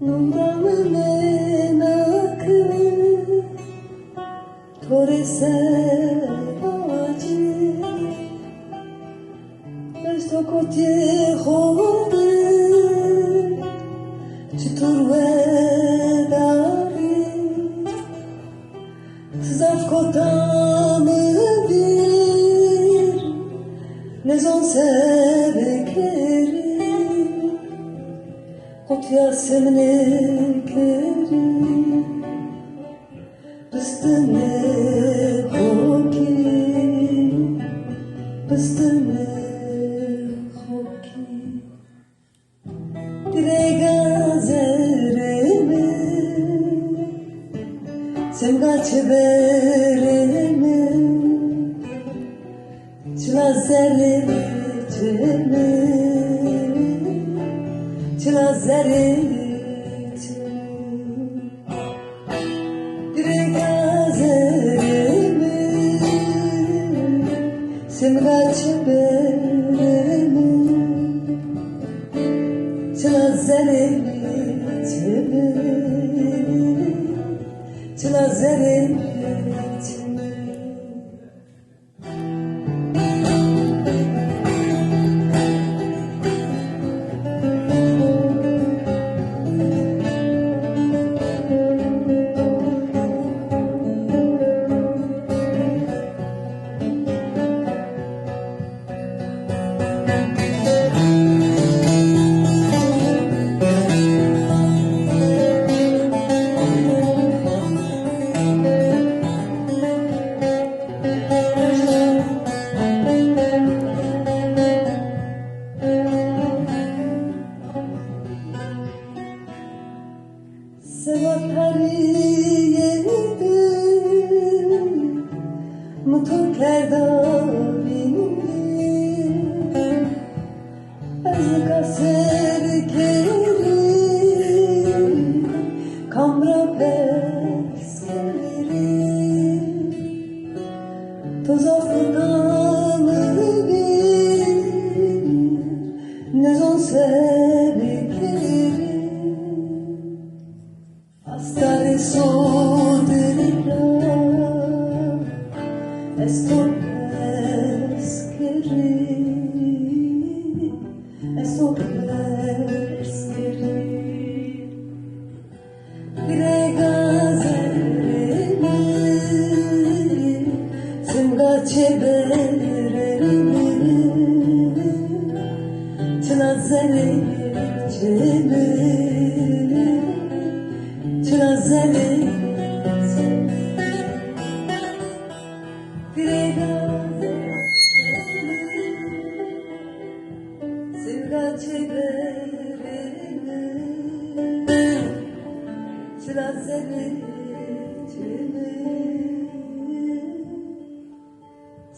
Nuranın en akı tore seracı Esto kote khode Çitur vedari Tzaf kotanı bir Nezon sevekleri Kutya semnekleri Pıstını hoki Pıstını hoki Direga zereme Semga çebereme Çıla zereme Çıla zerete Direga zereme Semga çebereme Çıla zerete Çıla zerete Sevat hariyedi Mutluluk bindi Ezika serkeri Kamra peskeleri Tozaf kutanı bir Nezon sevekleri Astare sodrira Esto peskeri Esto peskeri Direga zereme Semga çebereme Çıla zereme Çıla zerete Direga zereme Semga çebereme Çıla zerete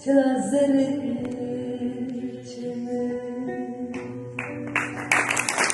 Çıla zerete